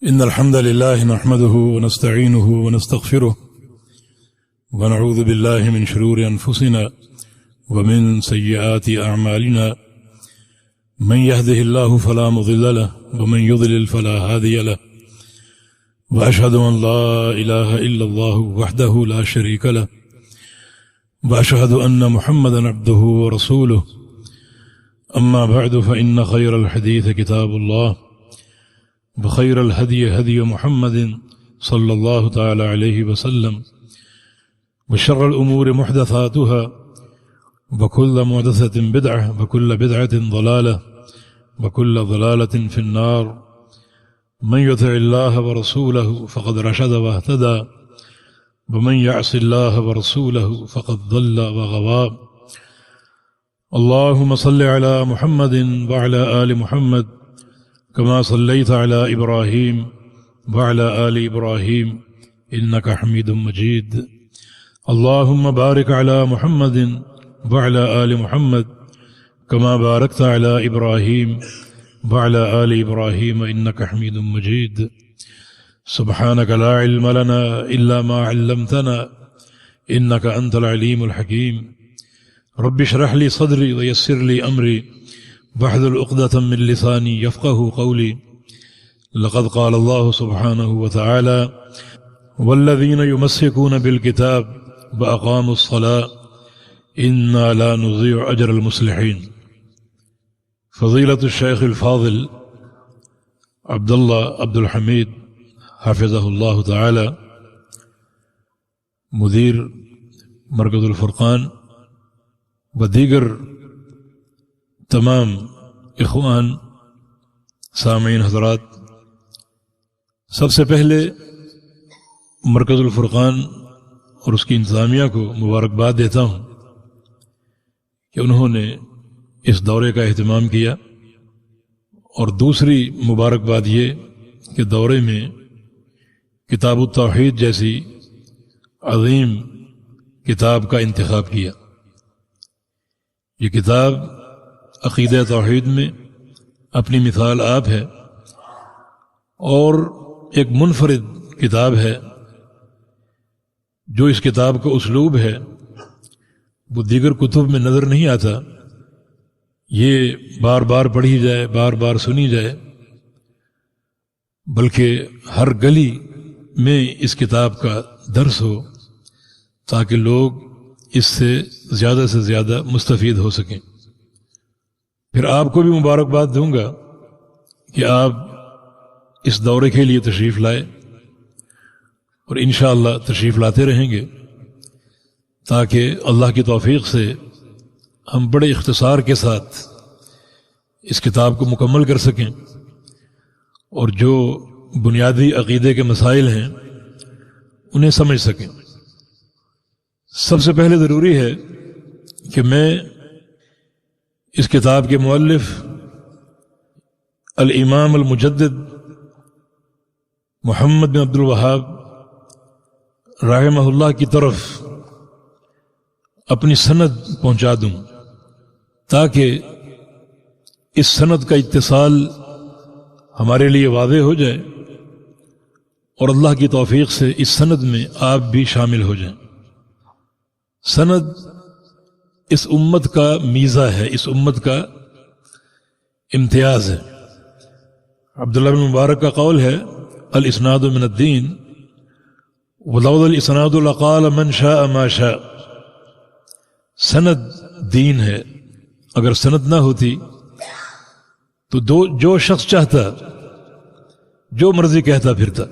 إن الحمد لله نحمده ونستعينه ونستغفره ونعوذ بالله من شرور أنفسنا ومن سيئات أعمالنا من يهده الله فلا مضل له ومن يضلل فلا هادي له وأشهد أن لا إله إلا الله وحده لا شريك له وأشهد أن محمدا عبده ورسوله أما بعد فإن خير الحديث كتاب الله وخير الهدي هدي محمد صلى الله تعالى عليه وسلم وشر الأمور محدثاتها وكل محدثة بدعة وكل بدعة ضلالة وكل ضلالة في النار من يطع الله ورسوله فقد رشد واهتدى ومن يعص الله ورسوله فقد ضل وغوى اللهم صل على محمد وعلى آل محمد كما صليت على إبراهيم وعلى آل إبراهيم إنك حميد مجيد اللهم بارك على محمد وعلى آل محمد كما باركت على إبراهيم وعلى آل إبراهيم إنك حميد مجيد سبحانك لا علم لنا إلا ما علمتنا إنك أنت العليم الحكيم رب اشرح لي صدري ويسر لي أمري واحلل عقدة من لساني يفقه قولي لقد قال الله سبحانه وتعالى والذين يمسكون بالكتاب وأقاموا الصلاة إنا لا نضيع أجر المصلحين فضيلة الشيخ الفاضل عبد الله عبد الحميد حفظه الله تعالى مدیر مرکز الفرقان و دیگر تمام اخوان سامعین حضرات، سب سے پہلے مرکز الفرقان اور اس کی انتظامیہ کو مبارکباد دیتا ہوں کہ انہوں نے اس دورے کا اہتمام کیا، اور دوسری مبارکباد یہ کہ دورے میں کتاب التوحید جیسی عظیم کتاب کا انتخاب کیا۔ یہ کتاب عقیدہ توحید میں اپنی مثال آپ ہے، اور ایک منفرد کتاب ہے۔ جو اس کتاب کا اسلوب ہے وہ دیگر کتب میں نظر نہیں آتا، یہ بار بار پڑھی جائے، بار بار سنی جائے، بلکہ ہر گلی میں اس کتاب کا درس ہو تاکہ لوگ اس سے زیادہ مستفید ہو سکیں۔ پھر آپ کو بھی مبارکباد دوں گا کہ آپ اس دورے کے لیے تشریف لائے، اور انشاءاللہ تشریف لاتے رہیں گے تاکہ اللہ کی توفیق سے ہم بڑے اختصار کے ساتھ اس کتاب کو مکمل کر سکیں، اور جو بنیادی عقیدے کے مسائل ہیں انہیں سمجھ سکیں۔ سب سے پہلے ضروری ہے کہ میں اس کتاب کے مؤلف الامام المجدد محمد بن عبد الوہاب رحمہ اللہ کی طرف اپنی سند پہنچا دوں تاکہ اس سند کا اتصال ہمارے لیے واضح ہو جائے، اور اللہ کی توفیق سے اس سند میں آپ بھی شامل ہو جائیں۔ سند اس امت کا میزہ ہے، اس امت کا امتیاز ہے۔ عبداللہ بن مبارک کا قول ہے الاسناد من الدین ولولا الاسناد لقال من شاء ما شاء۔ سند دین ہے، اگر سند نہ ہوتی تو جو شخص چاہتا جو مرضی کہتا پھرتا،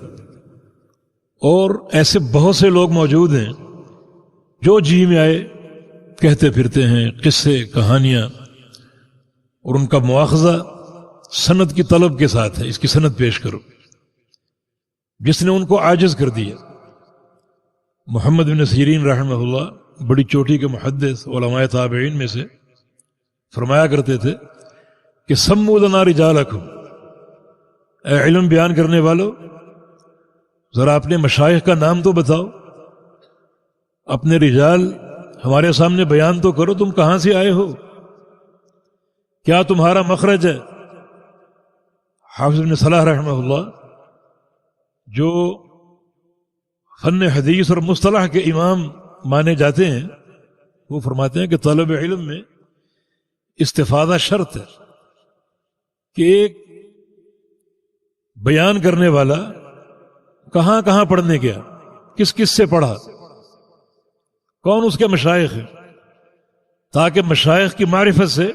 اور ایسے بہت سے لوگ موجود ہیں جو جی میں آئے کہتے پھرتے ہیں قصے کہانیاں، اور ان کا مواخذہ سند کی طلب کے ساتھ ہے، اس کی سند پیش کرو۔ جس نے ان کو عاجز کر دیا، محمد بن سیرین رحمہ اللہ بڑی چوٹی کے محدث علماء تابعین میں سے فرمایا کرتے تھے کہ سموا لنا رجالکم، اے علم بیان کرنے والو ذرا اپنے مشائخ کا نام تو بتاؤ، اپنے رجال ہمارے سامنے بیان تو کرو، تم کہاں سے آئے ہو، کیا تمہارا مخرج ہے؟ حافظ بن صلاح رحمہ اللہ جو فن حدیث اور مصطلح کے امام مانے جاتے ہیں وہ فرماتے ہیں کہ طلب علم میں استفادہ شرط ہے کہ ایک بیان کرنے والا کہاں کہاں پڑھنے گیا، کس کس سے پڑھا، کون اس کے مشائخ ہیں، تاکہ مشائخ کی معرفت سے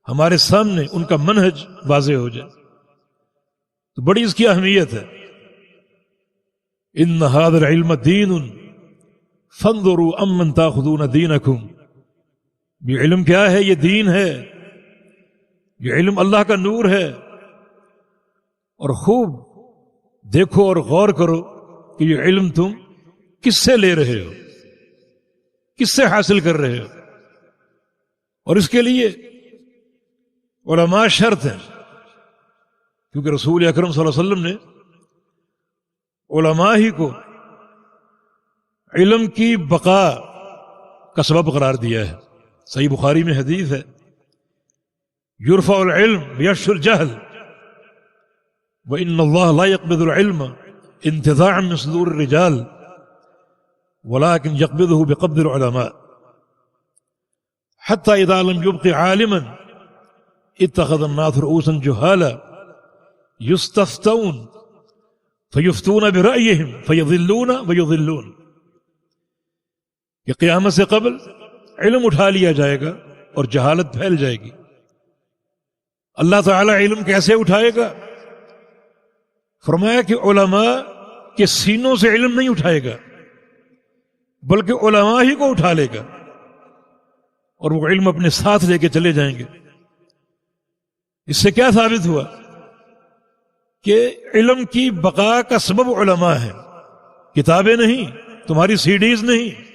ہمارے سامنے ان کا منہج واضح ہو جائے. تو بڑی اس کی اہمیت ہے. ان هذا العلم دین فانظروا امن تاخذون دینکم. یہ علم کیا ہے؟ یہ دین ہے، یہ علم اللہ کا نور ہے، اور خوب دیکھو اور غور کرو کہ یہ علم تم کس سے لے رہے ہو، کس سے حاصل کر رہے ہو. اور اس کے لیے علماء شرط ہیں، کیونکہ رسول اکرم صلی اللہ علیہ وسلم نے علماء ہی کو علم کی بقا کا سبب قرار دیا ہے. صحیح بخاری میں حدیث ہے، یرفع العلم بیشر الجہل وان اللہ لا يقبض العلم انتزاعا من صدور الرجال ولكن يقبضه بقبض العلماء حتى اذا لم يبق عالما اتخذ الناس رؤوسا جهالا يستفتون فیفتون برأیہم فیضلون ویضلون. کہ قیامت سے قبل علم اٹھا لیا جائے گا اور جہالت پھیل جائے گی. اللہ تعالی علم کیسے اٹھائے گا؟ فرمایا کہ علماء کے سینوں سے علم نہیں اٹھائے گا، بلکہ علماء ہی کو اٹھا لے گا اور وہ علم اپنے ساتھ لے کے چلے جائیں گے. اس سے کیا ثابت ہوا؟ کہ علم کی بقا کا سبب علماء ہے، کتابیں نہیں، تمہاری سی ڈیز نہیں،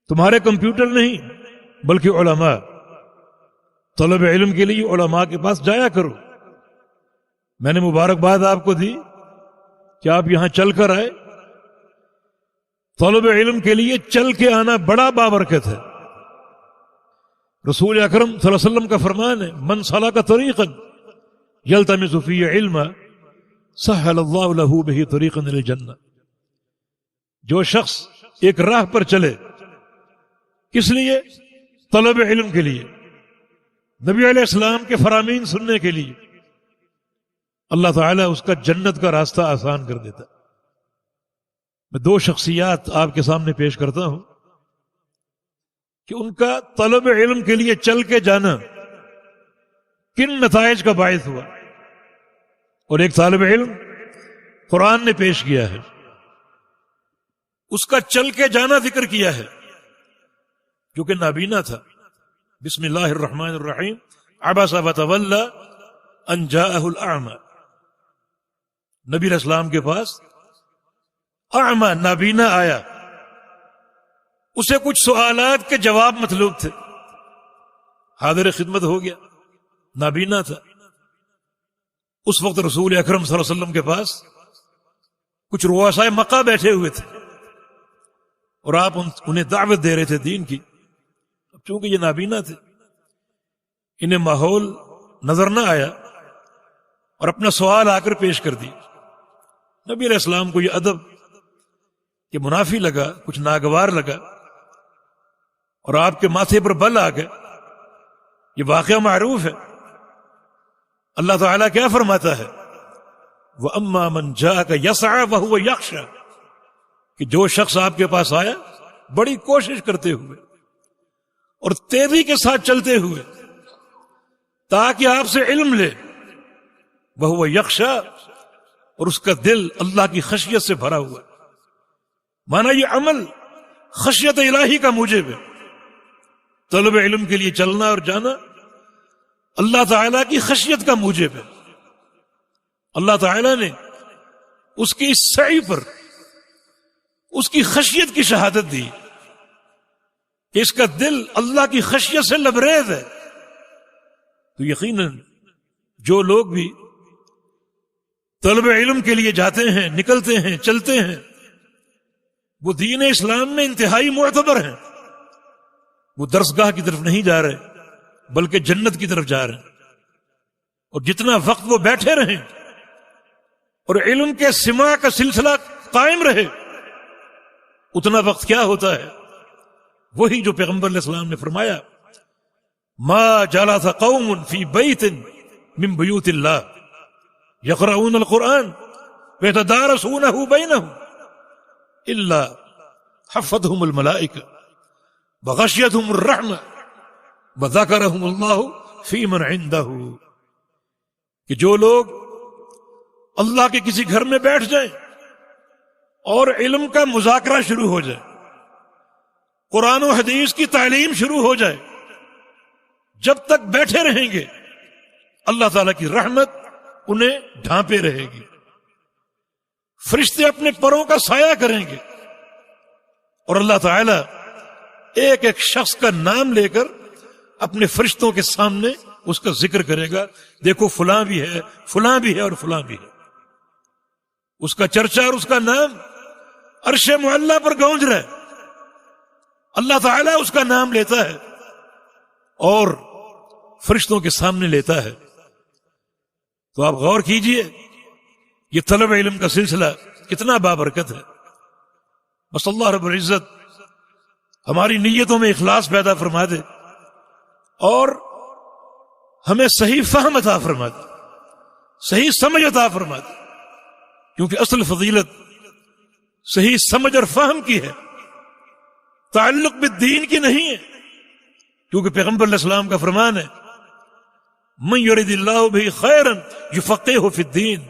تمہارے کمپیوٹر نہیں، بلکہ علماء. طلب علم کے لیے علماء کے پاس جایا کرو. میں نے مبارکباد آپ کو دی کہ آپ یہاں چل کر آئے. طلب علم کے لیے چل کے آنا بڑا بابرکت ہے. رسول اکرم صلی اللہ علیہ وسلم کا فرمان ہے، من سلک طریقا یلتمس فیہ علما سہل اللہ لہ بہ طریقا الی الجنہ. جو شخص ایک راہ پر چلے، کس لیے؟ طلب علم کے لیے، نبی علیہ السلام کے فرامین سننے کے لیے، اللہ تعالیٰ اس کا جنت کا راستہ آسان کر دیتا. میں دو شخصیات آپ کے سامنے پیش کرتا ہوں کہ ان کا طلب علم کے لیے چل کے جانا کن نتائج کا باعث ہوا. اور ایک طالب علم قرآن نے پیش کیا ہے، اس کا چل کے جانا ذکر کیا ہے، جو کہ نابینا تھا. بسم اللہ الرحمن الرحیم. عبس وتولی ان جاءہ الاعمی. نبی علیہ السلام کے پاس اعمی نابینا آیا، اسے کچھ سوالات کے جواب مطلوب تھے. حاضر خدمت ہو گیا، نابینا تھا. اس وقت رسول اکرم صلی اللہ علیہ وسلم کے پاس کچھ رؤسائے مکہ بیٹھے ہوئے تھے اور آپ انہیں دعوت دے رہے تھے دین کی. اب چونکہ یہ نابینا تھے، انہیں ماحول نظر نہ آیا اور اپنا سوال آ کر پیش کر دی. نبی علیہ السلام کو یہ ادب کہ منافی لگا، کچھ ناگوار لگا، اور آپ کے ماتھے پر بل آ گئے. یہ واقعہ معروف ہے. اللہ تعالیٰ کیا فرماتا ہے؟ وَأَمَّا مَنْ جَاءَكَ يَسْعَى وَهُوَ يَخْشَى. کہ جو شخص آپ کے پاس آیا بڑی کوشش کرتے ہوئے اور تیزی کے ساتھ چلتے ہوئے تاکہ آپ سے علم لے، وَهُوَ يَخْشَى، اور اس کا دل اللہ کی خشیت سے بھرا ہوا ہے. مانا یہ عمل خشیت الہی کا موجب ہے. طلب علم کے لیے چلنا اور جانا اللہ تعالیٰ کی خشیت کا موجب ہے. اللہ تعالیٰ نے اس کی سعی پر اس کی خشیت کی شہادت دی کہ اس کا دل اللہ کی خشیت سے لبریز ہے. تو یقیناً جو لوگ بھی طلب علم کے لیے جاتے ہیں، نکلتے ہیں، چلتے ہیں، وہ دین اسلام میں انتہائی معتبر ہیں. وہ درسگاہ کی طرف نہیں جا رہے بلکہ جنت کی طرف جا رہے ہیں. اور جتنا وقت وہ بیٹھے رہیں اور علم کے سماع کا سلسلہ قائم رہے، اتنا وقت کیا ہوتا ہے؟ وہی جو پیغمبر علیہ السلام نے فرمایا، ما جلس قوم فی بیت من بیوت اللہ یقرؤون القرآن ویتدارسونہ بینہم الا حفتہم الملائکہ وغشیتہم الرحمہ وذکرہم اللہ فی من عندہ، کہ جو لوگ اللہ کے کسی گھر میں بیٹھ جائیں اور علم کا مذاکرہ شروع ہو جائے، قرآن و حدیث کی تعلیم شروع ہو جائے، جب تک بیٹھے رہیں گے اللہ تعالیٰ کی رحمت انہیں ڈھانپے رہے گی، فرشتے اپنے پروں کا سایہ کریں گے، اور اللہ تعالیٰ ایک ایک شخص کا نام لے کر اپنے فرشتوں کے سامنے اس کا ذکر کرے گا، دیکھو فلاں بھی ہے، فلاں بھی ہے، اور فلاں بھی ہے۔ اس کا چرچا اور اس کا نام عرش معلیٰ پر گونج رہا ہے، اللہ تعالیٰ اس کا نام لیتا ہے اور فرشتوں کے سامنے لیتا ہے۔ تو آپ غور کیجئے، یہ طلب علم کا سلسلہ کتنا بابرکت ہے۔ بس اللہ رب العزت ہماری نیتوں میں اخلاص پیدا فرما دے اور ہمیں صحیح فہم عطا فرما دے، صحیح سمجھ عطا فرما دے، کیونکہ اصل فضیلت صحیح سمجھ اور فہم کی ہے، تعلق بالدین کی نہیں ہے، کیونکہ پیغمبر علیہ السلام کا فرمان ہے، من یرید اللہ بہ خیرا یفقہہ فی الدین،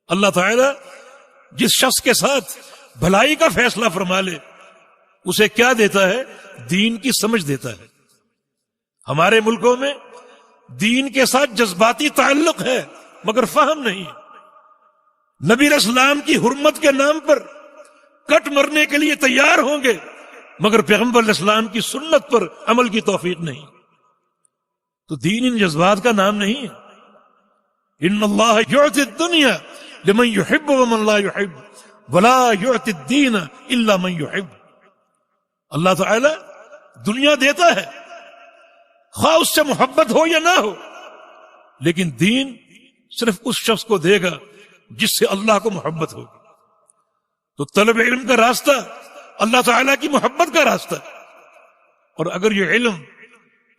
اللہ تعالی جس شخص کے ساتھ بھلائی کا فیصلہ فرما لے اسے کیا دیتا ہے؟ دین کی سمجھ دیتا ہے۔ ہمارے ملکوں میں دین کے ساتھ جذباتی تعلق ہے مگر فہم نہیں ہے، نبی علیہ السلام کی حرمت کے نام پر کٹ مرنے کے لیے تیار ہوں گے مگر پیغمبر علیہ السلام کی سنت پر عمل کی توفیق نہیں، تو دین ان جذبات کا نام نہیں ہے۔ ان اللہ یعطی الدنیا لمن یحب ومن لا یحب ولا یعطی الدین الا من یحب، اللہ تعالی دنیا دیتا ہے خواہ اس سے محبت ہو یا نہ ہو، لیکن دین صرف اس شخص کو دے گا جس سے اللہ کو محبت ہوگی۔ تو طلب علم کا راستہ اللہ تعالیٰ کی محبت کا راستہ ہے، اور اگر یہ علم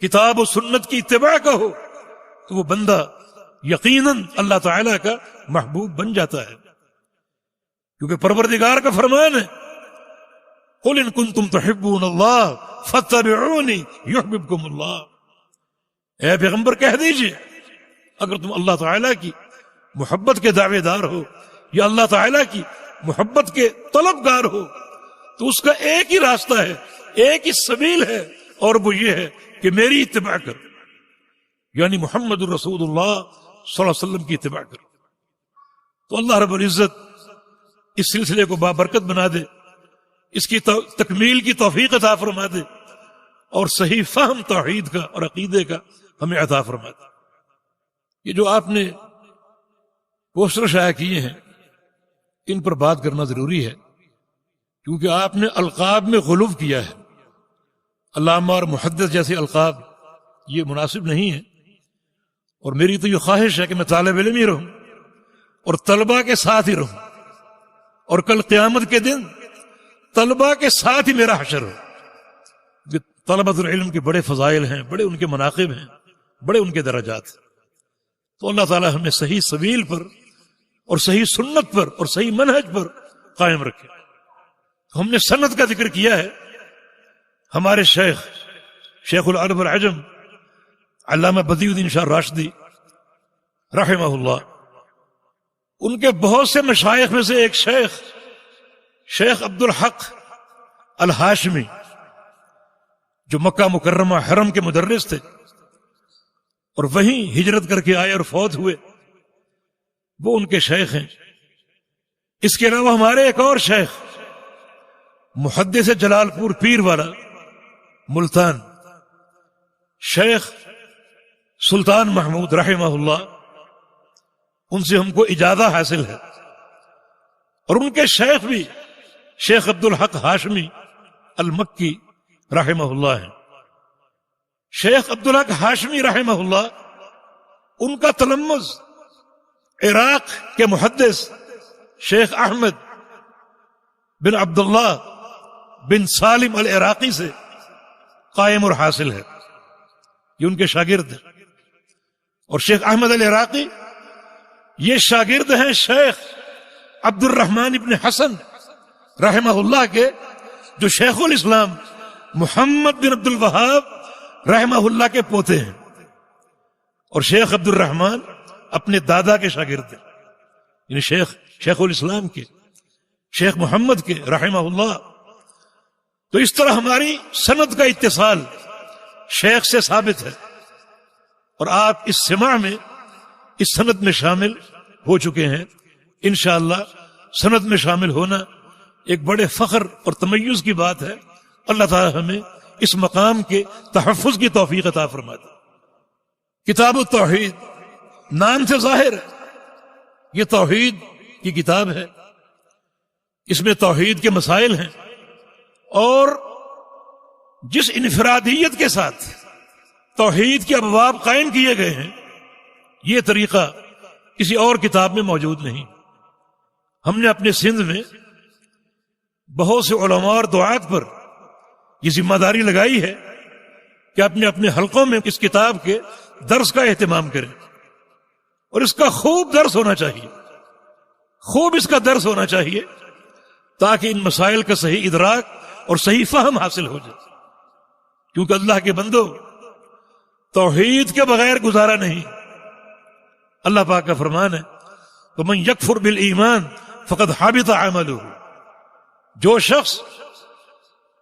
کتاب و سنت کی اتباع کا ہو تو وہ بندہ یقیناً اللہ تعالیٰ کا محبوب بن جاتا ہے، کیونکہ پروردگار کا فرمان ہے، قل ان کنتم تحبون اللہ فاتبعونی یحببکم اللہ، اے پیغمبر کہہ دیجئے اگر تم اللہ تعالیٰ کی محبت کے دعوے دار ہو یا اللہ تعالیٰ کی محبت کے طلبگار ہو تو اس کا ایک ہی راستہ ہے، ایک ہی سبیل ہے، اور وہ یہ ہے کہ میری اتباع کر، یعنی محمد الرسول اللہ صلی اللہ علیہ وسلم کی اتباع کر۔ تو اللہ رب العزت اس سلسلے کو بابرکت بنا دے، اس کی تکمیل کی توفیق عطا فرما دے، اور صحیح فہم توحید کا اور عقیدے کا ہمیں عطا فرما دے۔ یہ جو آپ نے پوسٹر شائع کیے ہیں ان پر بات کرنا ضروری ہے، کیونکہ آپ نے القاب میں غلو کیا ہے، علامہ اور محدث جیسے القاب یہ مناسب نہیں ہے، اور میری تو یہ خواہش ہے کہ میں طالب علم ہی رہوں اور طلباء کے ساتھ ہی رہوں، اور کل قیامت کے دن طلباء کے ساتھ ہی میرا حشر ہو، کہ طلبۃ العلم کے بڑے فضائل ہیں، بڑے ان کے مناقب ہیں، بڑے ان کے درجات ہیں۔ تو اللہ تعالی ہمیں صحیح سبیل پر اور صحیح سنت پر اور صحیح منہج پر قائم رکھے۔ ہم نے سند کا ذکر کیا ہے، ہمارے شیخ العرب والعجم علامہ بدیع الدین شاہ راشدی رحمہ اللہ، ان کے بہت سے مشائخ میں سے ایک شیخ عبد الحق الہاشمی، جو مکہ مکرمہ حرم کے مدرس تھے اور وہیں ہجرت کر کے آئے اور فوت ہوئے، وہ ان کے شیخ ہیں۔ اس کے علاوہ ہمارے ایک اور شیخ محدث جلال پور پیر والا ملتان، شیخ سلطان محمود رحمہ اللہ، ان سے ہم کو اجازہ حاصل ہے، اور ان کے شیخ بھی شیخ عبد الحق ہاشمی المکی رحمہ اللہ ہیں۔ شیخ عبد الحق ہاشمی رحمہ اللہ، ان کا تلمذ عراق کے محدث شیخ احمد بن عبداللہ بن سالم العراقی سے قائم اور حاصل ہے، یہ ان کے شاگرد ہیں۔ اور شیخ احمد العراقی یہ شاگرد ہیں شیخ عبد الرحمن ابن حسن رحمہ اللہ کے، جو شیخ الاسلام محمد بن عبد الوہاب رحمہ اللہ کے پوتے ہیں، اور شیخ عبد الرحمن اپنے دادا کے شاگرد ہیں، یعنی شیخ الاسلام کے، شیخ محمد کے رحمہ اللہ۔ تو اس طرح ہماری سند کا اتصال شیخ سے ثابت ہے، اور آپ اس سماع میں اس سند میں شامل ہو چکے ہیں۔ انشاءاللہ سند میں شامل ہونا ایک بڑے فخر اور تمیز کی بات ہے۔ اللہ تعالی ہمیں اس مقام کے تحفظ کی توفیق عطا فرما دے۔ کتاب التوحید نام سے ظاہر ہے، یہ توحید کی کتاب ہے، اس میں توحید کے مسائل ہیں، اور جس انفرادیت کے ساتھ توحید کے ابواب قائم کیے گئے ہیں، یہ طریقہ کسی اور کتاب میں موجود نہیں۔ ہم نے اپنے سندھ میں بہت سے علماء اور دعات پر یہ ذمہ داری لگائی ہے کہ اپنے اپنے حلقوں میں اس کتاب کے درس کا اہتمام کریں، اور اس کا خوب درس ہونا چاہیے، خوب اس کا درس ہونا چاہیے، تاکہ ان مسائل کا صحیح ادراک اور صحیح فہم حاصل ہو جائے۔ کیونکہ اللہ کے بندو، توحید کے بغیر گزارا نہیں۔ اللہ پاک کا فرمان ہے وَمَن يَكْفُرْ بِالْإِيمَانِ فَقَدْ حَبِطَ عَمَلُهُ، جو شخص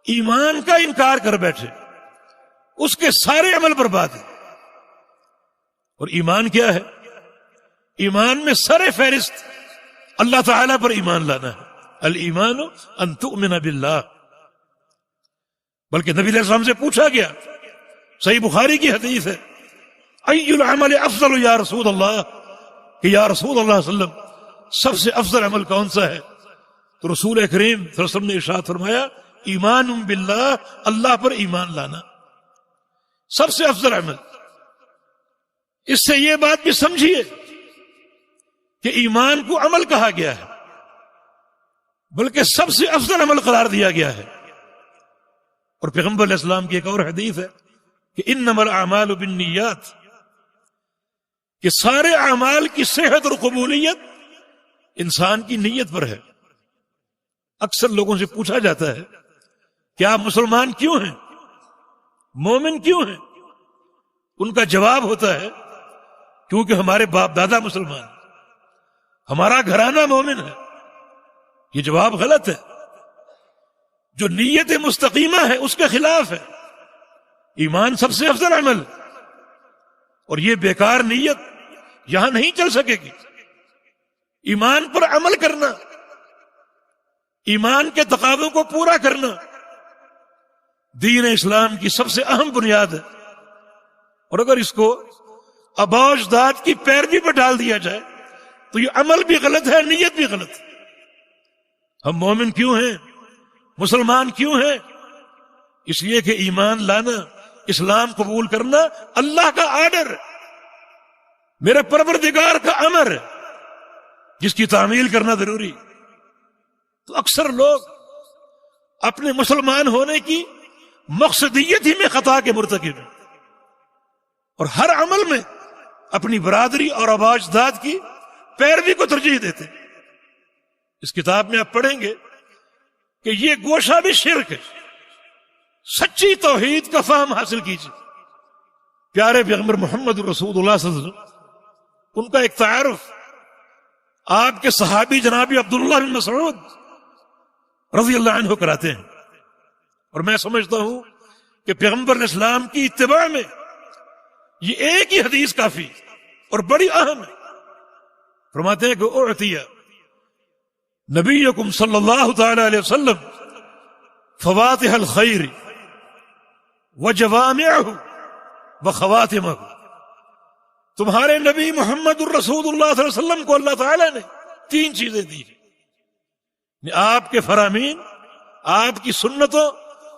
ایمان کا انکار کر بیٹھے اس کے سارے عمل برباد ہیں۔ اور ایمان کیا ہے؟ ایمان میں سر فہرست اللہ تعالی پر ایمان لانا ہے۔ الایمان ان تؤمن باللہ۔ بلکہ نبی علیہ السلام سے پوچھا گیا، صحیح بخاری کی حدیث ہے، ای العمل افضل یا رسول اللہ، کہ یا رسول اللہ صلی اللہ علیہ وسلم سب سے افضل عمل کون سا ہے؟ تو رسول کریم صلی اللہ علیہ وسلم نے ارشاد فرمایا، ایمان باللہ، اللہ پر ایمان لانا سب سے افضل عمل۔ اس سے یہ بات بھی سمجھیے کہ ایمان کو عمل کہا گیا ہے، بلکہ سب سے افضل عمل قرار دیا گیا ہے۔ اور پیغمبر علیہ السلام کی ایک اور حدیث ہے کہ انما الاعمال بالنیات، کہ سارے اعمال کی صحت اور قبولیت انسان کی نیت پر ہے۔ اکثر لوگوں سے پوچھا جاتا ہے کہ آپ مسلمان کیوں ہیں، مومن کیوں ہیں؟ ان کا جواب ہوتا ہے کیونکہ ہمارے باپ دادا مسلمان، ہمارا گھرانہ مومن ہے۔ یہ جواب غلط ہے۔ جو نیت مستقیمہ ہے اس کے خلاف ہے۔ ایمان سب سے افضل عمل، اور یہ بیکار نیت یہاں نہیں چل سکے گی۔ ایمان پر عمل کرنا، ایمان کے تقاضوں کو پورا کرنا دین اسلام کی سب سے اہم بنیاد ہے۔ اور اگر اس کو آباء و اجداد کی پیروی پر ڈال دیا جائے تو یہ عمل بھی غلط ہے، نیت بھی غلط ہے۔ ہم مومن کیوں ہیں، مسلمان کیوں ہیں؟ اس لیے کہ ایمان لانا، اسلام قبول کرنا اللہ کا آرڈر، میرے پروردگار کا امر ہے، جس کی تعمیل کرنا ضروری۔ تو اکثر لوگ اپنے مسلمان ہونے کی مقصدیت ہی میں خطا کے مرتکب ہیں، اور ہر عمل میں اپنی برادری اور آباء اجداد کی پیروی کو ترجیح دیتے۔ اس کتاب میں آپ پڑھیں گے کہ یہ گوشہ بھی شرک ہے۔ سچی توحید کا فہم حاصل کیجیے۔ پیارے پیغمبر محمد رسول اللہ صلی اللہ علیہ وسلم، ان کا ایک تعارف آپ کے صحابی جناب عبداللہ بن مسعود رضی اللہ عنہ کراتے ہیں، اور میں سمجھتا ہوں کہ پیغمبر علیہ السلام کی اتباع میں یہ ایک ہی حدیث کافی اور بڑی اہم ہے۔ فرماتے ہیں کہ اعطیہ نبیکم صلی اللہ تعالی علیہ وسلم فواتح الخیر وجوامعہ وخواتمہ، تمہارے نبی محمد الرسول اللہ صلی اللہ علیہ وسلم کو اللہ تعالی نے 3 چیزیں دی ہیں۔ آپ کے فرامین، آپ کی سنتوں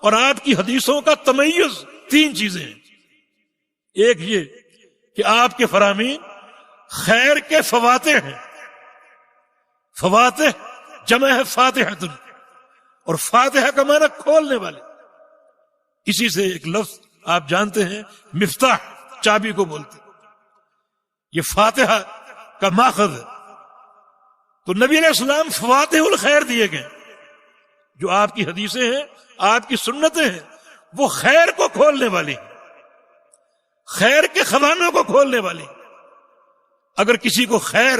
اور آپ کی حدیثوں کا تمیز 3 چیزیں ہیں۔ ایک یہ کہ آپ کے فرامین خیر کے فواتح ہیں. فواتح جمع ہے فاتحۃ، اور فاتحہ کا معنی کھولنے والے. اسی سے ایک لفظ آپ جانتے ہیں مفتاح، چابی کو بولتے. یہ فاتحہ کا ماخذ ہے. تو نبی علیہ السلام فواتح الخیر دیے گئے. جو آپ کی حدیثیں ہیں، آپ کی سنتیں ہیں، وہ خیر کو کھولنے والی ہیں، خیر کے خزانوں کو کھولنے والی. اگر کسی کو خیر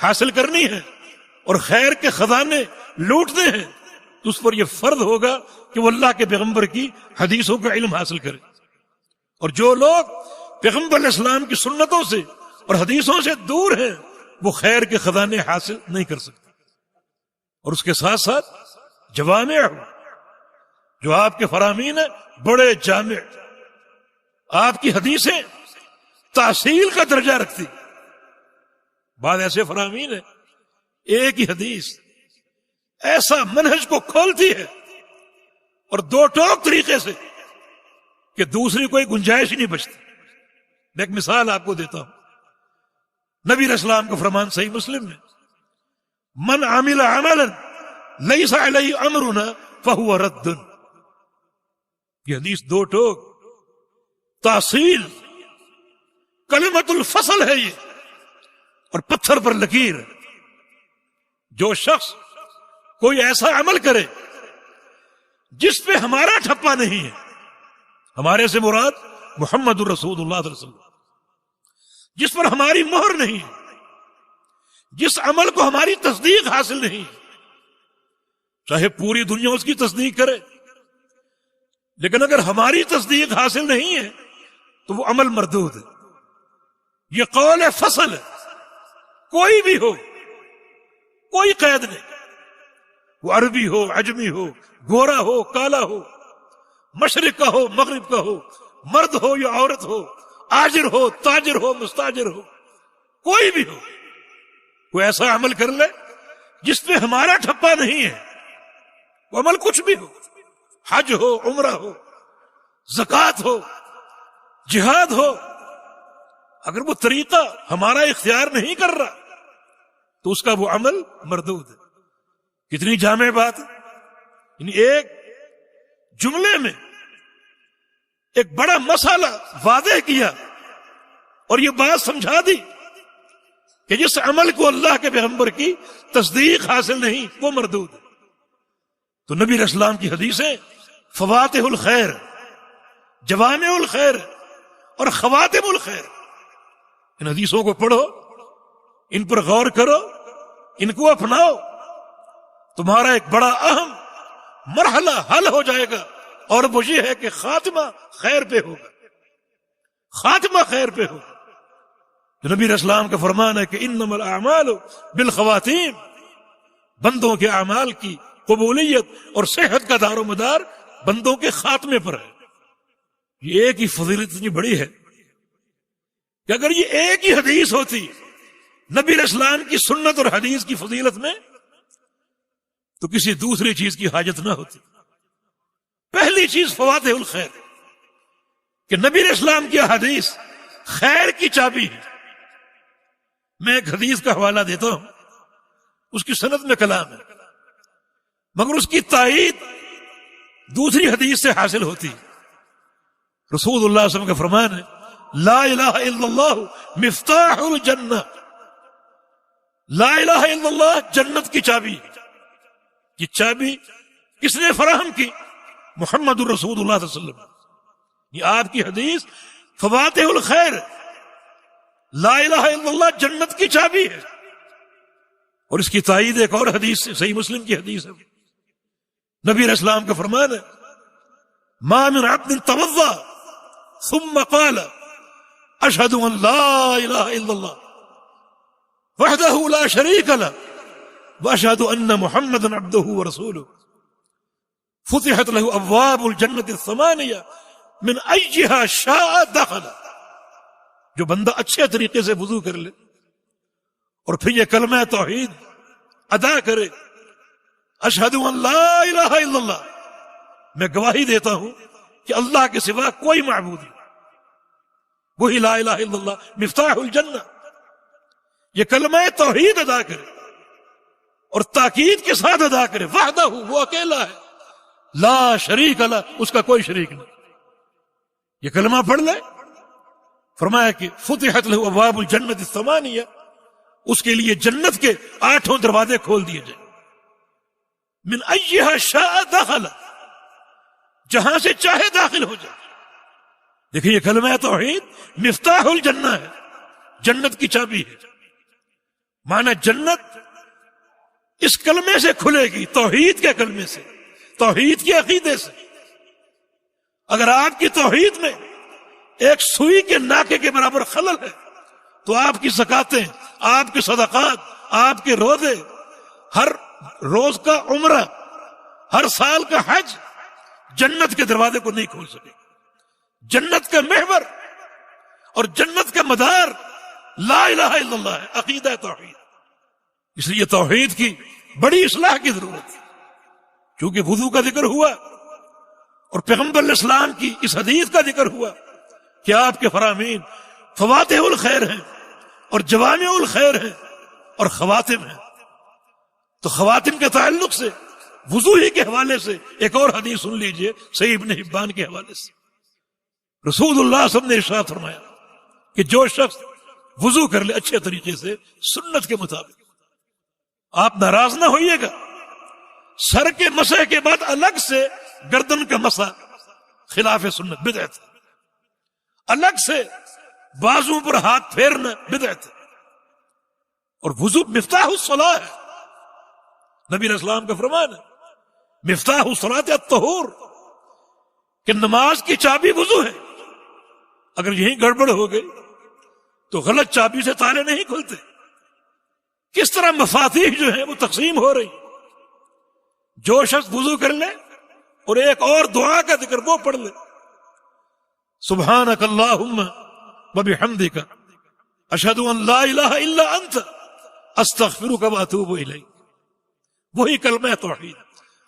حاصل کرنی ہے اور خیر کے خزانے لوٹنے ہیں تو اس پر یہ فرض ہوگا کہ وہ اللہ کے پیغمبر کی حدیثوں کا علم حاصل کرے. اور جو لوگ پیغمبر علیہ السلام کی سنتوں سے اور حدیثوں سے دور ہیں وہ خیر کے خزانے حاصل نہیں کر سکتے. اور اس کے ساتھ ساتھ جوامع، جو آپ کے فرامین ہیں بڑے جامع. آپ کی حدیثیں تحصیل کا درجہ رکھتی. بعض ایسے فرامین ہیں ایک ہی حدیث ایسا منہج کو کھولتی ہے اور دو ٹوک طریقے سے کہ دوسری کوئی گنجائش ہی نہیں بچتی. میں ایک مثال آپ کو دیتا ہوں. نبی علیہ السلام کا فرمان صحیح مسلم میں، من عمل عملا لیس علیہ امرنا فہو رد. یہ حدیث دو ٹوک تحصیل کلمت الفصل ہے یہ، اور پتھر پر لکیر. جو شخص کوئی ایسا عمل کرے جس پہ ہمارا ٹھپا نہیں ہے، ہمارے سے مراد محمد الرسول اللہ صلی اللہ علیہ وسلم، جس پر ہماری مہر نہیں ہے، جس عمل کو ہماری تصدیق حاصل نہیں ہے، چاہے پوری دنیا اس کی تصدیق کرے، لیکن اگر ہماری تصدیق حاصل نہیں ہے تو وہ عمل مردود ہے. یہ قول فصل ہے. کوئی بھی ہو، کوئی قید نہیں، وہ عربی ہو، عجمی ہو، گورا ہو، کالا ہو، مشرق کا ہو، مغرب کا ہو، مرد ہو یا عورت ہو، آجر ہو، تاجر ہو، مستاجر ہو، کوئی بھی ہو، وہ ایسا عمل کر لے جس پہ ہمارا ٹھپا نہیں ہے. وہ عمل کچھ بھی ہو، حج ہو، عمرہ ہو، زکوٰۃ ہو، جہاد ہو، اگر وہ طریقہ ہمارا اختیار نہیں کر رہا تو اس کا وہ عمل مردود ہے. کتنی جامع بات ہے. یعنی ایک جملے میں ایک بڑا مسئلہ واضح کیا اور یہ بات سمجھا دی کہ جس عمل کو اللہ کے پیغمبر کی تصدیق حاصل نہیں وہ مردود ہے. تو نبی علیہ السلام کی حدیثیں فواتح الخیر، جوامع الخیر اور خواتم الخیر. ان حدیثوں کو پڑھو، ان پر غور کرو، ان کو اپناؤ، تمہارا ایک بڑا اہم مرحلہ حل ہو جائے گا. اور وہ یہ ہے کہ خاتمہ خیر پہ ہوگا، خاتمہ خیر پہ ہوگا. جو نبی علیہ السلام کا فرمان ہے کہ انما الاعمال بالخواتیم، بندوں کے اعمال کی قبولیت اور صحت کا دار و مدار بندوں کے خاتمے پر ہے. یہ ایک ہی فضیلت اتنی بڑی ہے کہ اگر یہ ایک ہی حدیث ہوتی نبی علیہ السلام کی سنت اور حدیث کی فضیلت میں تو کسی دوسری چیز کی حاجت نہ ہوتی. پہلی چیز فواتح الخیر کہ نبی علیہ السلام کی حدیث خیر کی چابی ہے. میں ایک حدیث کا حوالہ دیتا ہوں، اس کی سند میں کلام ہے مگر اس کی تائید دوسری حدیث سے حاصل ہوتی. رسول اللہ صلی اللہ علیہ وسلم کا فرمان ہے لا الہ الا اللہ مفتاح الجنہ. لا الہ الا اللہ جنت کی چابی. یہ چابی کس نے فراہم کی؟ محمد الرسول اللہ صلی اللہ علیہ وسلم. یہ آپ کی حدیث فواتح الخیر، لا الہ الا اللہ جنت کی چابی ہے. اور اس کی تائید ایک اور حدیث سے، صحیح مسلم کی حدیث ہے. نبی علیہ السلام کا فرمان ہے ما من عبد توضا ثم قال اشهد ان لا اله الا الله وحده لا شريك له واشهد ان محمدا عبده ورسوله فتحت له ابواب الجنة الثمانية من ايها شاء دخل. جو بندہ اچھے طریقے سے وضو کر لے اور پھر یہ کلمہ توحید ادا کرے، اشہد ان لا الہ الا اللہ، میں گواہی دیتا ہوں کہ اللہ کے سوا کوئی معبود نہیں، وہی لا الہ الا اللہ مفتاح الجنہ. یہ کلمہ توحید ادا کرے اور تاکید کے ساتھ ادا کرے، وحدہ، وہ اکیلا ہے، لا شریک لہ، اس کا کوئی شریک نہیں، یہ کلمہ پڑھ لے، فرمایا کہ فتحت لہ ابواب الجنت الثمانیہ، اس کے لیے جنت کے 8 دروازے کھول دیے جائیں، من ایہا شاء دخل، جہاں سے چاہے داخل ہو جائے۔ دیکھیں یہ کلمہ توحید مفتاح الجنہ ہے، جنت کی چابی ہے، معنی جنت اس کلمے سے کھلے گی، توحید کے کلمے سے، توحید کے عقیدے سے۔ اگر آپ کی توحید میں ایک سوئی کے ناکے کے برابر خلل ہے تو آپ کی زکاتیں، آپ کے صدقات، آپ کے روزے، ہر روز کا عمرہ، ہر سال کا حج جنت کے دروازے کو نہیں کھول سکے۔ جنت کا محور اور جنت کا مدار لا الہ الا اللہ ہے، عقیدہ توحید۔ اس لیے توحید کی بڑی اصلاح کی ضرورت ہے۔ چونکہ وضو کا ذکر ہوا اور پیغمبر علیہ السلام کی اس حدیث کا ذکر ہوا کہ آپ کے فرامین فواتح الخیر ہیں اور جوامع الخیر ہیں اور خواتم ہیں، تو خواتم کے تعلق سے وضو ہی کے حوالے سے ایک اور حدیث سن لیجئے، صحیح ابن حبان کے حوالے سے۔ رسول اللہ صلی اللہ علیہ وسلم نے ارشاد فرمایا کہ جو شخص وضو کر لے اچھے طریقے سے سنت کے مطابق، آپ ناراض نہ ہوئیے گا، سر کے مسح کے بعد الگ سے گردن کا مسح خلاف سنت بدعت ہے، الگ سے بازو پر ہاتھ پھیرنا بدعت ہے، اور وضو مفتاح الصلاح ہے۔ نبی علیہ السلام کا فرمان ہے مفتاح الصلاۃ الطہور، کہ نماز کی چابی وضو ہے، اگر یہیں گڑبڑ ہو گئی تو غلط چابی سے تالے نہیں کھلتے۔ کس طرح مفاتیح جو ہیں وہ تقسیم ہو رہی، جو شخص وضو کر لے اور ایک اور دعا کا ذکر وہ پڑھ لے، سبحانک اللہم وبحمدک اشہد ان لا الہ الا انت استغفرک واتوب الیک، وہی کلمہ توحید،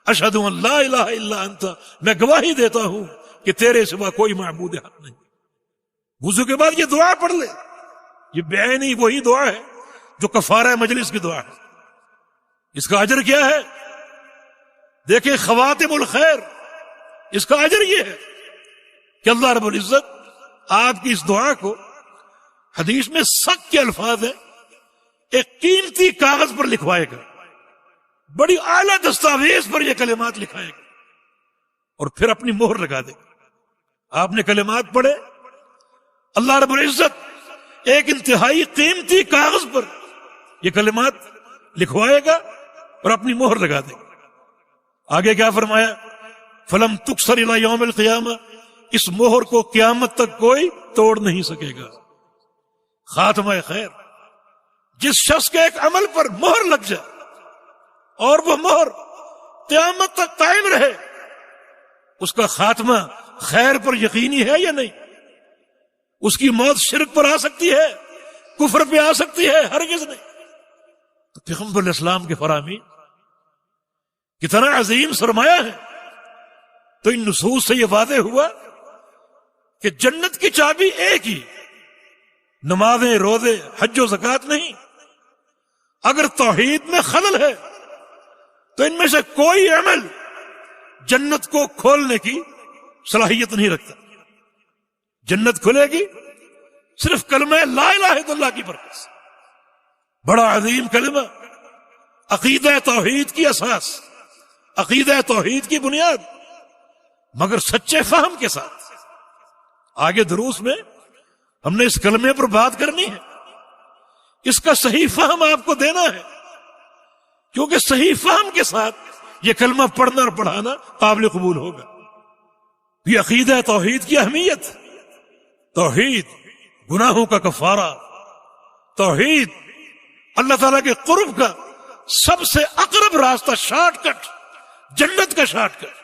اشہد ان لا الہ الا انت، میں گواہی دیتا ہوں کہ تیرے سوا کوئی معبود حق نہیں۔ وضو کے بعد یہ دعا پڑھ لے، یہ بعینی وہی دعا ہے جو کفارہ مجلس کی دعا ہے۔ اس کا اجر کیا ہے؟ دیکھیں خواتم الخیر، اس کا اجر یہ ہے کہ اللہ رب العزت آپ کی اس دعا کو، حدیث میں سخت کے الفاظ ہیں، ایک قیمتی کاغذ پر لکھوائے گا، بڑی اعلیٰ دستاویز پر یہ کلمات لکھائے گا اور پھر اپنی مہر لگا دے گا۔ آپ نے کلمات پڑھے، اللہ رب العزت ایک انتہائی قیمتی کاغذ پر یہ کلمات لکھوائے گا اور اپنی مہر لگا دے گا۔ آگے کیا فرمایا؟ فلم تکسر الی یوم القیامہ، اس مہر کو قیامت تک کوئی توڑ نہیں سکے گا۔ خاتمہ خیر، جس شخص کے ایک عمل پر مہر لگ جائے اور وہ مہر قیامت تک قائم رہے، اس کا خاتمہ خیر پر یقینی ہے یا نہیں؟ اس کی موت شرک پر آ سکتی ہے، کفر پہ آ سکتی ہے؟ ہرگز نہیں۔ تو پیغمبر علیہ السلام کے فرامین کتنا عظیم سرمایہ ہے۔ تو ان نصوص سے یہ واضح ہوا کہ جنت کی چابی ایک ہی، نمازیں، روزے، حج و زکوٰۃ نہیں۔ اگر توحید میں خلل ہے تو ان میں سے کوئی عمل جنت کو کھولنے کی صلاحیت نہیں رکھتا۔ جنت کھلے گی صرف کلمہ لا الہ الا اللہ کی برکت سے۔ بڑا عظیم کلمہ، عقیدہ توحید کی اساس، عقیدہ توحید کی بنیاد، مگر سچے فہم کے ساتھ۔ آگے دروس میں ہم نے اس کلمے پر بات کرنی ہے، اس کا صحیح فہم آپ کو دینا ہے، کیونکہ صحیح فہم کے ساتھ یہ کلمہ پڑھنا اور پڑھانا قابل قبول ہوگا۔ یہ عقیدہ توحید کی اہمیت، توحید گناہوں کا کفارہ، توحید اللہ تعالیٰ کے قرب کا سب سے اقرب راستہ، شارٹ کٹ، جنت کا شارٹ کٹ،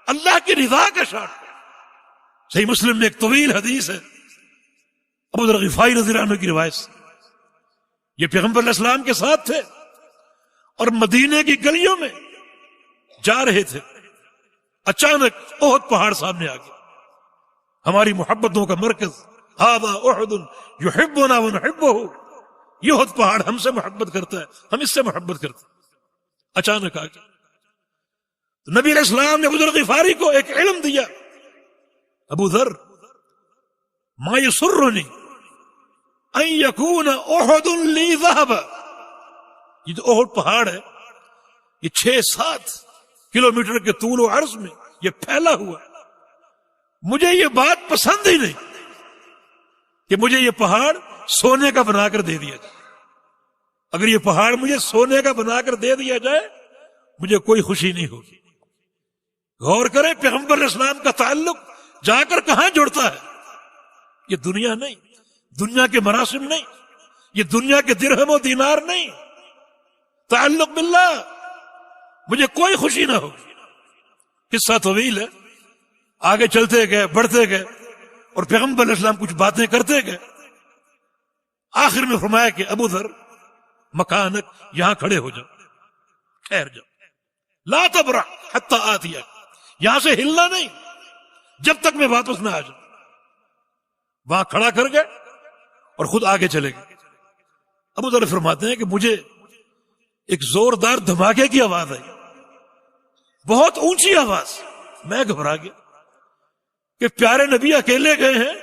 اللہ کی رضا کا شارٹ کٹ۔ صحیح مسلم میں ایک طویل حدیث ہے، ابو ذر غفاری رضی اللہ عنہ کی روایت سے، یہ پیغمبر علیہ السلام کے ساتھ تھے اور مدینے کی گلیوں میں جا رہے تھے، اچانک احد پہاڑ سامنے آ گیا، ہماری محبتوں کا مرکز، ھذا احد یحبنا ونحبہ، یہ احد پہاڑ ہم سے محبت کرتا ہے، ہم اس سے محبت کرتے ہیں۔ اچانک آ گیا تو نبی علیہ السلام نے ابو ذر غفاری کو ایک علم دیا، ابو ذر ما یسرنی ان یکون احد لی ذہب، یہ جو احد پہاڑ ہے یہ 6-7 کلومیٹر کے طول و عرض میں یہ پھیلا ہوا ہے، مجھے یہ بات پسند ہی نہیں کہ مجھے یہ پہاڑ سونے کا بنا کر دے دیا جائے۔ اگر یہ پہاڑ مجھے سونے کا بنا کر دے دیا جائے مجھے کوئی خوشی نہیں ہوگی۔ غور کریں پیغمبر علیہ السلام کا تعلق جا کر کہاں جڑتا ہے، یہ دنیا نہیں، دنیا کے مراسم نہیں، یہ دنیا کے درہم و دینار نہیں، تعلق باللہ، مجھے کوئی خوشی نہ ہوگی۔ قصہ طویل ہے، آگے چلتے گئے، بڑھتے گئے، اور پیغمبر علیہ السلام کچھ باتیں کرتے گئے، آخر میں فرمایا کہ ابو ذر مکانک، یہاں کھڑے ہو جاؤ، ٹھہر جاؤ، لا تبرح حتی آتیک، یہاں سے ہلنا نہیں جب تک میں واپس نہ آ جاؤں۔ وہاں کھڑا کر گئے اور خود آگے چلے گئے۔ ابو ذر فرماتے ہیں کہ مجھے ایک زوردار دھماکے کی آواز آئی، بہت اونچی آواز، میں گھبرا گیا کہ پیارے نبی اکیلے گئے ہیں،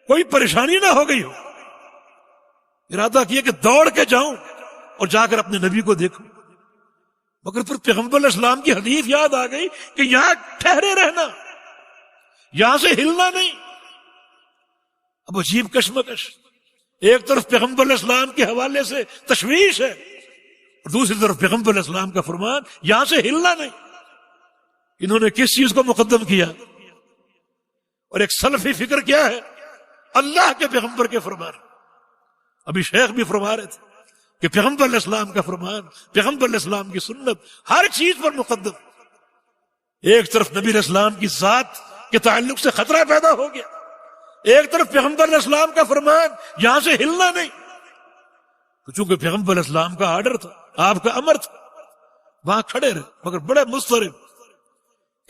کوئی پریشانی نہ ہو گئی ہو۔ ارادہ کیا کہ دوڑ کے جاؤں اور جا کر اپنے نبی کو دیکھوں، مگر پھر پیغمبر علیہ السلام کی حدیث یاد آ گئی کہ یہاں ٹھہرے رہنا، یہاں سے ہلنا نہیں۔ اب عجیب کشمکش، ایک طرف پیغمبر علیہ السلام کے حوالے سے تشویش ہے اور دوسری طرف پیغمبر علیہ السلام کا فرمان یہاں سے ہلنا نہیں۔ انہوں نے کس چیز کو مقدم کیا؟ اور ایک سلفی فکر کیا ہے؟ اللہ کے پیغمبر کے فرمان۔ ابھی شیخ بھی فرما رہے تھے کہ پیغمبر علیہ السلام کا فرمان، پیغمبر علیہ السلام کی سنت ہر چیز پر مقدم۔ ایک طرف نبی علیہ السلام کی ذات کے تعلق سے خطرہ پیدا ہو گیا، ایک طرف پیغمبر علیہ السلام کا فرمان یہاں سے ہلنا نہیں، تو چونکہ پیغمبر علیہ السلام کا آرڈر تھا، آپ کا امر تھا، وہاں کھڑے رہے، مگر بڑے مضطرب،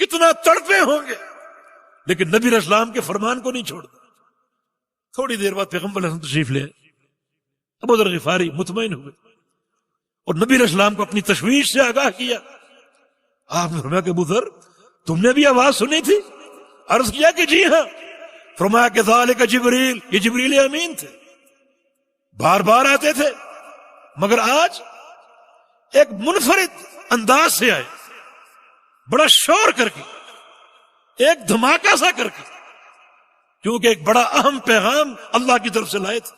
کتنا تڑپے ہوں گے، لیکن نبی علیہ السلام کے فرمان کو نہیں چھوڑتا۔ تھوڑی دیر بعد پیغمبر علیہ السلام تشریف لے آئے، ابو ذر غفاری مطمئن ہوئے اور نبی علیہ السلام کو اپنی تشویش سے آگاہ کیا۔ آپ نے فرمایا کہ ابو ذر تم نے بھی آواز سنی تھی؟ عرض کیا کہ جی ہاں۔ فرمایا کہ ذالک جبریل، یہ جبریل امین تھے، بار بار آتے تھے، مگر آج ایک منفرد انداز سے آئے، بڑا شور کر کے، ایک دھماکہ سا کر کے، کیونکہ ایک بڑا اہم پیغام اللہ کی طرف سے لائے تھے۔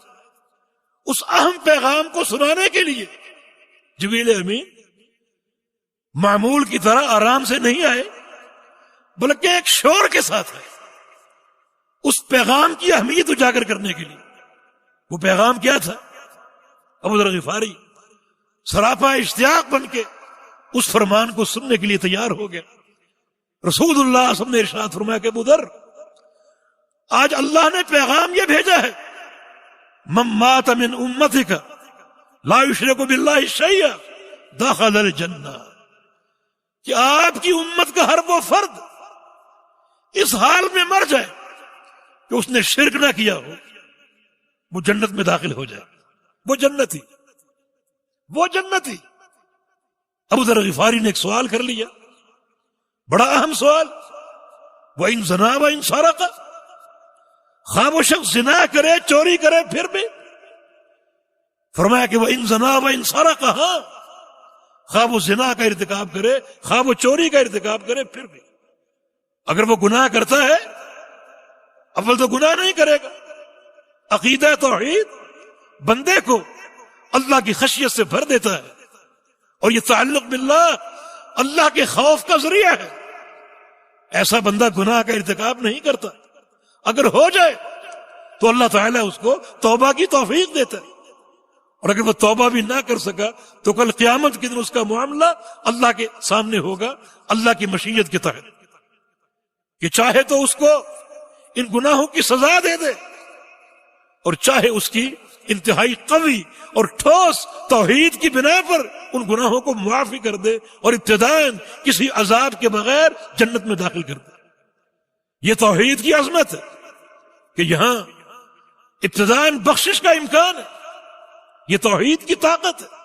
اس اہم پیغام کو سنانے کے لیے جبریل امین معمول کی طرح آرام سے نہیں آئے، بلکہ ایک شور کے ساتھ آئے، اس پیغام کی اہمیت اجاگر کرنے کے لیے۔ وہ پیغام کیا تھا؟ ابو ذر غفاری سراپا اشتیاق بن کے اس فرمان کو سننے کے لیے تیار ہو گیا۔ رسول اللہ صلی اللہ علیہ وسلم نے ارشاد فرمایا کہ ابو ذر آج اللہ نے پیغام یہ بھیجا ہے، من مات من امتک لا یشرک باللہ شیئا دخل الجنہ، کہ آپ کی امت کا ہر وہ فرد اس حال میں مر جائے کہ اس نے شرک نہ کیا ہو، وہ جنت میں داخل ہو جائے، وہ جنتی، وہ جنتی۔ ابو ذر غفاری نے ایک سوال کر لیا، بڑا اہم سوال، وَإِن زَنَا وَإِن سَرَقَ، خواہ وہ شخص زنا کرے، چوری کرے، پھر بھی فرمایا کہ وَإِن زَنَا وَإِن سَرَقَ، ہاں خواہ وہ زنا کا ارتکاب کرے، خواہ وہ چوری کا ارتکاب کرے، پھر بھی اگر وہ گناہ کرتا ہے، اول تو گناہ نہیں کرے گا، عقیدہ توحید بندے کو اللہ کی خشیت سے بھر دیتا ہے، اور یہ تعلق باللہ اللہ کے خوف کا ذریعہ ہے۔ ایسا بندہ گناہ کا ارتکاب نہیں کرتا، اگر ہو جائے تو اللہ تعالیٰ اس کو توبہ کی توفیق دیتا ہے، اور اگر وہ توبہ بھی نہ کر سکا تو کل قیامت کے دن اس کا معاملہ اللہ کے سامنے ہوگا، اللہ کی مشیت کے تحت، کہ چاہے تو اس کو ان گناہوں کی سزا دے دے، اور چاہے اس کی انتہائی قوی اور ٹھوس توحید کی بنا پر ان گناہوں کو معافی کر دے اور ابتداءً کسی عذاب کے بغیر جنت میں داخل کر دے۔ یہ توحید کی عظمت ہے کہ یہاں ابتداءً بخشش کا امکان ہے، یہ توحید کی طاقت ہے۔